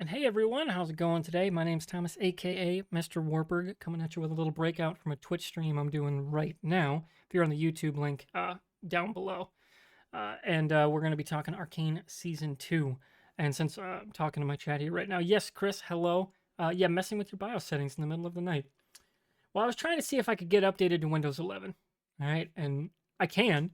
And hey everyone, how's it going today? My name's Thomas, aka Mr. Warburg, coming at you with a little breakout from a Twitch stream I'm doing right now. If you're on the YouTube link down below, and we're going to be talking Arcane Season 2. And since I'm talking to my chat here right now, yes, Chris, hello. Yeah, messing with your BIOS settings in the middle of the night. Well, I was trying to see if I could get updated to Windows 11. All right, and I can.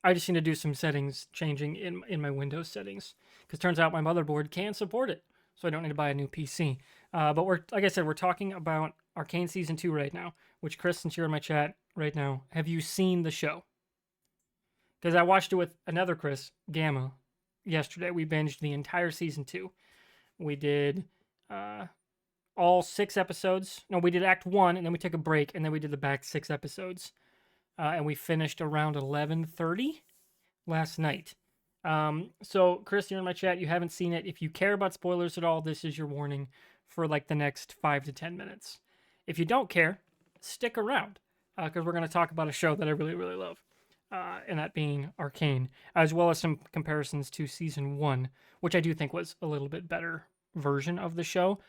I just need to do some settings changing in my Windows settings because turns out my motherboard can support it, so I don't need to buy a new PC. But we're like I said, we're talking about Arcane Season 2 right now. Which, Chris, since you're in my chat right now, have you seen the show? Because I watched it with another Chris, Gamma, yesterday. We binged the entire Season 2. We did all 6 episodes. No, we did Act 1, and then we took a break, and then we did the back 6 episodes. And we finished around 11:30 last night. So, Chris, you're in my chat. You haven't seen it. If you care about spoilers at all, this is your warning for like the next 5 to 10 minutes. If you don't care, stick around because we're going to talk about a show that I really, really love, and that being Arcane, as well as some comparisons to Season 1, which I do think was a little bit better version of the show.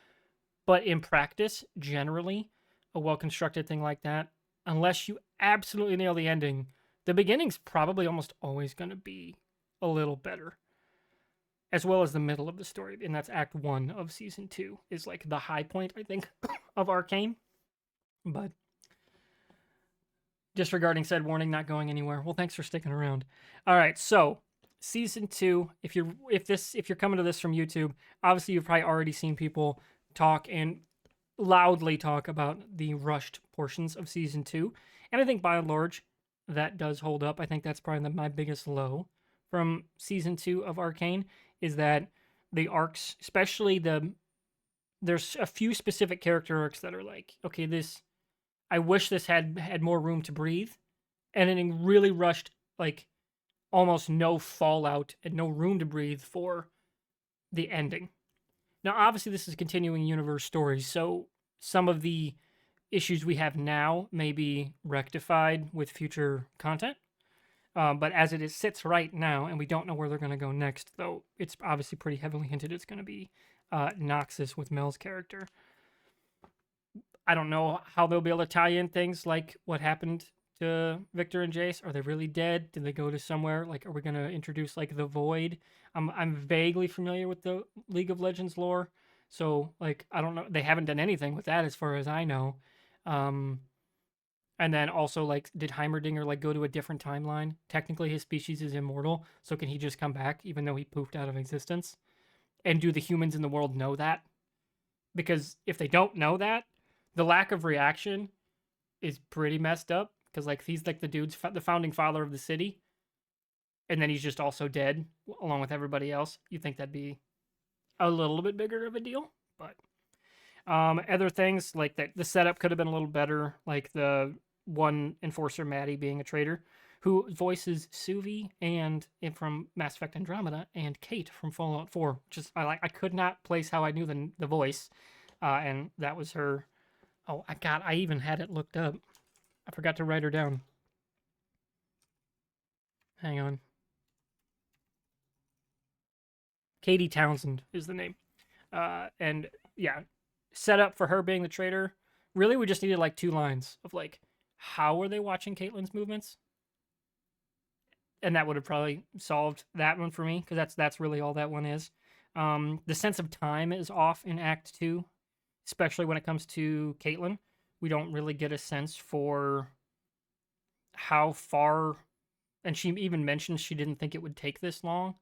But in practice, generally, a well-constructed thing like that, unless you absolutely nail the ending, the beginning's probably almost always going to be a little better. As well as the middle of the story, and that's Act 1 of Season 2, is like the high point, I think, of Arcane. But disregarding said warning, not going anywhere. Well, thanks for sticking around. All right, so Season 2, if you're coming to this from YouTube, obviously you've probably already seen people talk and loudly talk about the rushed portions of Season 2. And I think by and large, that does hold up. I think that's probably my biggest low from Season 2 of Arcane is that the arcs, especially there's a few specific character arcs that are like, okay, I wish this had more room to breathe. And it really rushed, like, almost no fallout and no room to breathe for the ending. Now, obviously, this is continuing universe stories, so some of the issues we have now may be rectified with future content. But as it sits right now, and we don't know where they're going to go next, though it's obviously pretty heavily hinted it's going to be Noxus with Mel's character. I don't know how they'll be able to tie in things like what happened to Victor and Jace. Are they really dead? Did they go to somewhere? Like, are we going to introduce, like, the Void? I'm vaguely familiar with the League of Legends lore. So, like, I don't know. They haven't done anything with that as far as I know. And then also, like, did Heimerdinger, like, go to a different timeline? Technically, his species is immortal. So can he just come back even though he poofed out of existence? And do the humans in the world know that? Because if they don't know that, the lack of reaction is pretty messed up. Because, like, he's, like, the founding father of the city. And then he's just also dead, along with everybody else. You think that'd be a little bit bigger of a deal? But other things, like that, the setup could have been a little better. Like the one enforcer, Maddie, being a traitor, who voices Suvi and from Mass Effect Andromeda and Kate from Fallout 4. Just I could not place how I knew the voice, and that was her. Oh, I even had it looked up. I forgot to write her down. Hang on. Katie Townsend is the name. And yeah, set up for her being the traitor. Really, we just needed like 2 lines of like, how are they watching Caitlyn's movements? And that would have probably solved that one for me, because that's really all that one is. The sense of time is off in Act 2, especially when it comes to Caitlyn. We don't really get a sense for how far, and she even mentions she didn't think it would take this long,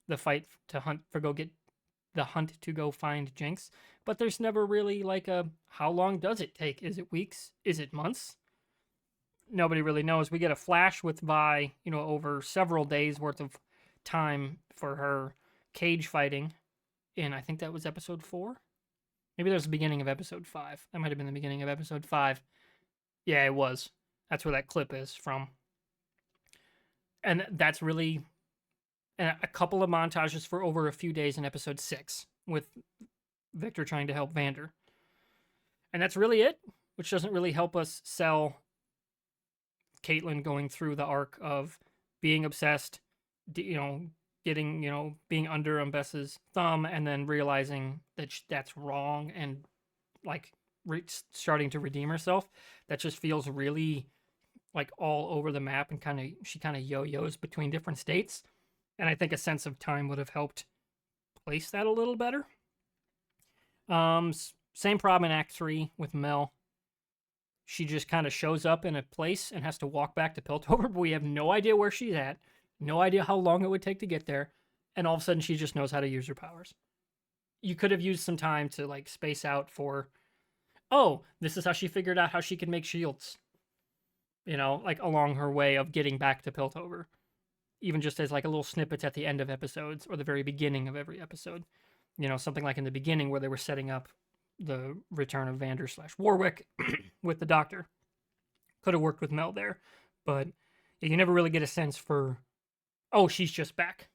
the fight to hunt to go find Jinx. But there's never really like a, how long does it take? Is it weeks? Is it months? Nobody really knows. We get a flash with Vi, over several days worth of time for her cage fighting in, I think that was episode 4. Maybe that was the beginning of episode 5. That might have been the beginning of episode 5. Yeah, it was. That's where that clip is from. And that's really a couple of montages for over a few days in episode 6 with Victor trying to help Vander. And that's really it, which doesn't really help us sell Caitlyn going through the arc of being obsessed, getting, being under Umbessa's thumb and then realizing that that's wrong and like starting to redeem herself. That just feels really like all over the map and she kind of yo-yos between different states. And I think a sense of time would have helped place that a little better. Same problem in Act 3 with Mel. She just kind of shows up in a place and has to walk back to Piltover, but we have no idea where she's at, no idea how long it would take to get there, and all of a sudden she just knows how to use her powers. You could have used some time to like space out for, oh, this is how she figured out how she could make shields. Like along her way of getting back to Piltover. Even just as like a little snippets at the end of episodes or the very beginning of every episode. Something like in the beginning where they were setting up the return of Vander/Warwick with the Doctor. Could have worked with Mel there. But you never really get a sense for, oh, she's just back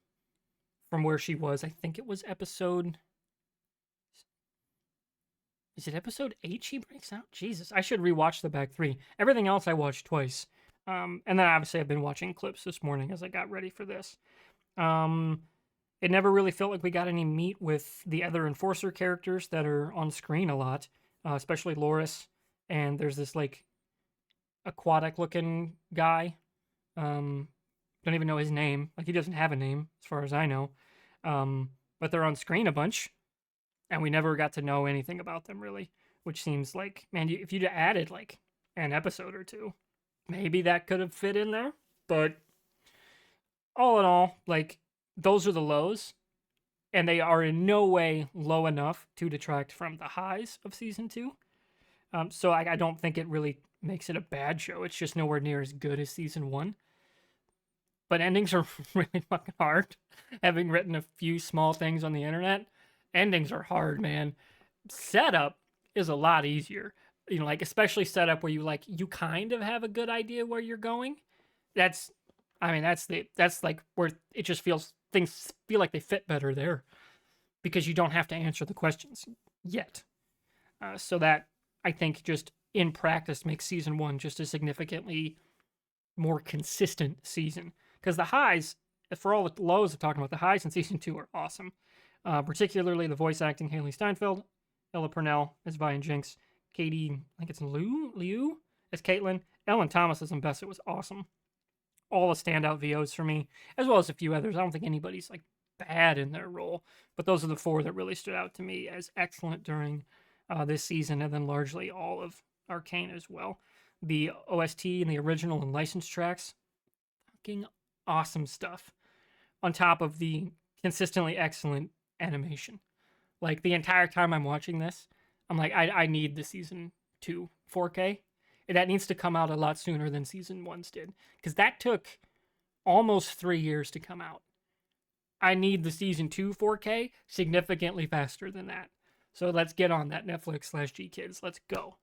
from where she was. I think it was episode... Is it episode 8 she breaks out? Jesus, I should rewatch the back 3. Everything else I watched twice. And then obviously I've been watching clips this morning as I got ready for this. It never really felt like we got any meat with the other Enforcer characters that are on screen a lot, especially Loris. And there's this like aquatic-looking guy. Don't even know his name. Like he doesn't have a name, as far as I know. But they're on screen a bunch. And we never got to know anything about them, really. Which seems like, man, if you'd added, like, an episode or two, maybe that could have fit in there. But all in all, like, those are the lows. And they are in no way low enough to detract from the highs of Season 2. So I don't think it really makes it a bad show. It's just nowhere near as good as Season 1. But endings are really fucking hard. Having written a few small things on the internet, endings are hard, man. Setup is a lot easier. Like especially setup where you kind of have a good idea where you're going. That's like where it just things feel like they fit better there because you don't have to answer the questions yet. So that I think just in practice makes Season 1 just a significantly more consistent season. Because the highs, for all the lows I'm talking about, the highs in Season 2 are awesome. Particularly the voice acting, Haley Steinfeld, Ella Purnell as Vi and Jinx, Katie, I think it's Liu as Caitlin, Ellen Thomas as Umbessa was awesome. All the standout VOs for me, as well as a few others. I don't think anybody's like bad in their role, but those are the 4 that really stood out to me as excellent during this season, and then largely all of Arcane as well. The OST and the original and licensed tracks, fucking awesome stuff. On top of the consistently excellent animation. Like the entire time I'm watching this, I'm like, I need the Season 2 4K. And that needs to come out a lot sooner than Season 1's did. Because that took almost 3 years to come out. I need the Season 2 4K significantly faster than that. So let's get on that, Netflix/GKids. Let's go.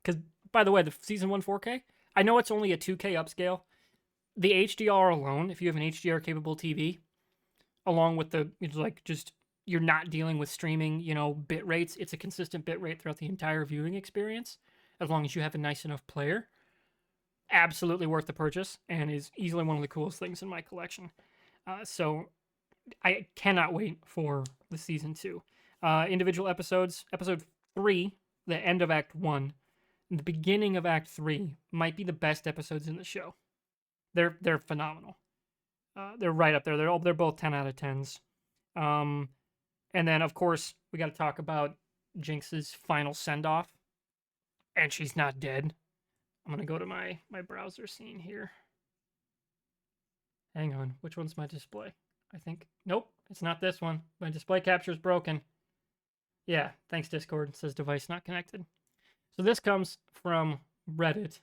Because, by the way, the Season 1 4K, I know it's only a 2K upscale. The HDR alone, if you have an HDR-capable TV, along with you're not dealing with streaming, bit rates. It's a consistent bit rate throughout the entire viewing experience, as long as you have a nice enough player. Absolutely worth the purchase, and is easily one of the coolest things in my collection. So I cannot wait for the Season 2. Individual episodes. Episode 3, the end of Act 1, and the beginning of Act 3 might be the best episodes in the show. They're phenomenal. They're right up there. They're both 10 out of 10s. And then, of course, we got to talk about Jinx's final send-off. And she's not dead. I'm going to go to my browser scene here. Hang on. Which one's my display? I think... Nope, it's not this one. My display capture is broken. Yeah, thanks, Discord. It says device not connected. So this comes from Reddit.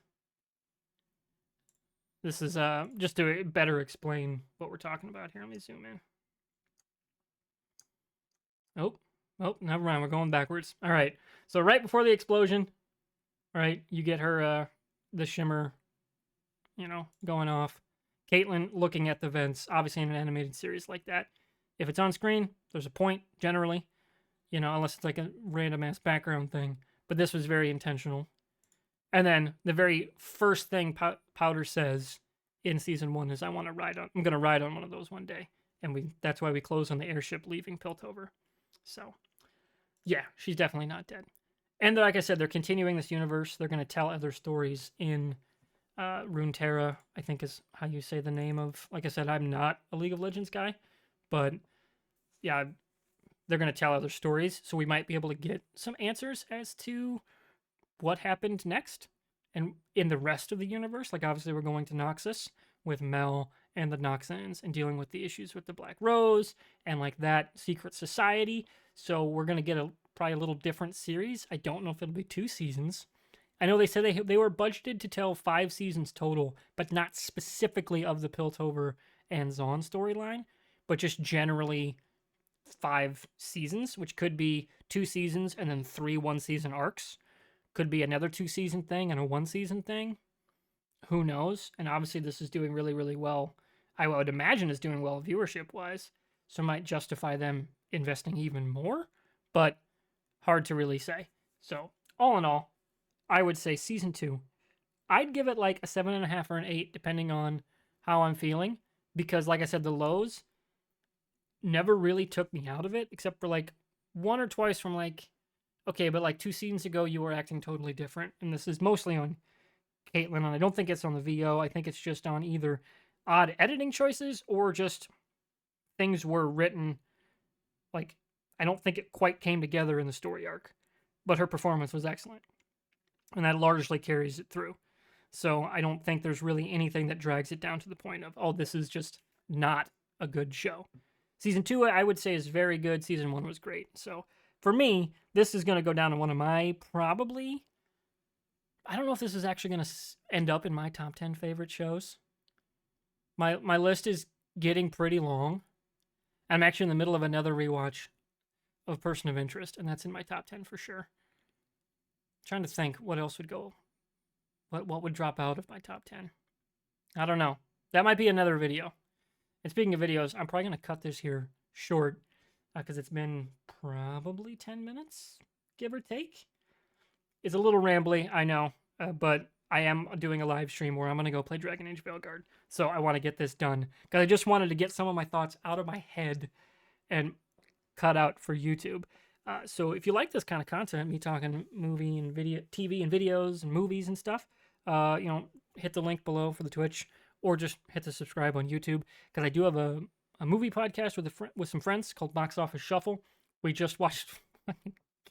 This is just to better explain what we're talking about here. Let me zoom in. Oh, never mind. We're going backwards. All right. So right before the explosion, right, you get her, the shimmer, going off. Caitlin looking at the vents, obviously in an animated series like that. If it's on screen, there's a point, generally, unless it's like a random-ass background thing. But this was very intentional. And then the very first thing Powder says in Season 1 is, I'm going to ride on one of those one day. and that's why we close on the airship leaving Piltover. So, yeah, she's definitely not dead. And like I said, they're continuing this universe. They're going to tell other stories in Runeterra, I think is how you say the name of. Like I said, I'm not a League of Legends guy, but yeah, they're going to tell other stories. So we might be able to get some answers as to what happened next and in the rest of the universe. Like, obviously, we're going to Noxus with Mel and the Noxians and dealing with the issues with the Black Rose and like that secret society. So we're going to get probably a little different series. I don't know if it'll be 2 seasons. I know they said they were budgeted to tell 5 seasons total, but not specifically of the Piltover and Zaun storyline, but just generally 5 seasons, which could be 2 seasons and then 3 1-season arcs. Could be another 2-season thing and a 1-season thing. Who knows? And obviously this is doing really, really well. I would imagine it's doing well viewership-wise, so it might justify them investing even more, but hard to really say. So, all in all, I would say season 2. I'd give it like a 7.5 or an 8, depending on how I'm feeling, because like I said, the lows never really took me out of it, except for like 1 or twice from like, okay, but like 2 seasons ago, you were acting totally different. And this is mostly on Caitlyn, and I don't think it's on the VO. I think it's just on either odd editing choices or just things were written, like, I don't think it quite came together in the story arc. But her performance was excellent. And that largely carries it through. So I don't think there's really anything that drags it down to the point of, oh, this is just not a good show. Season 2, I would say, is very good. Season 1 was great. So for me, this is going to go down to one of my probably... I don't know if this is actually going to end up in my top 10 favorite shows. My list is getting pretty long. I'm actually in the middle of another rewatch of Person of Interest, and that's in my top 10 for sure. Trying to think what else would go, what would drop out of my top 10. I don't know. That might be another video. And speaking of videos, I'm probably going to cut this here short because it's been probably 10 minutes, give or take. It's a little rambly, I know, but I am doing a live stream where I'm going to go play Dragon Age Veilguard. So I want to get this done because I just wanted to get some of my thoughts out of my head and cut out for YouTube. So if you like this kind of content, me talking movie and video, TV and videos and movies and stuff, hit the link below for the Twitch or just hit the subscribe on YouTube because I do have a movie podcast with some friends called Box Office Shuffle. We just watched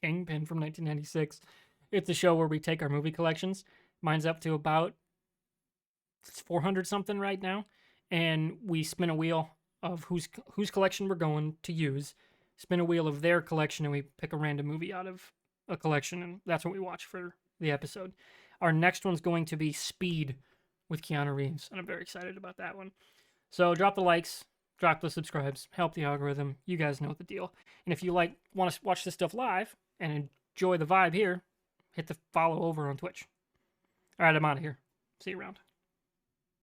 Kingpin from 1996. It's a show where we take our movie collections. Mine's up to about 400 something right now, and we spin a wheel of whose collection we're going to use. Spin a wheel of their collection, and we pick a random movie out of a collection, and that's what we watch for the episode. Our next one's going to be Speed with Keanu Reeves, and I'm very excited about that one. So drop the likes, drop the subscribes, help the algorithm. You guys know the deal. And if you want to watch this stuff live and enjoy the vibe here, hit the follow over on Twitch. All right, I'm out of here. See you around.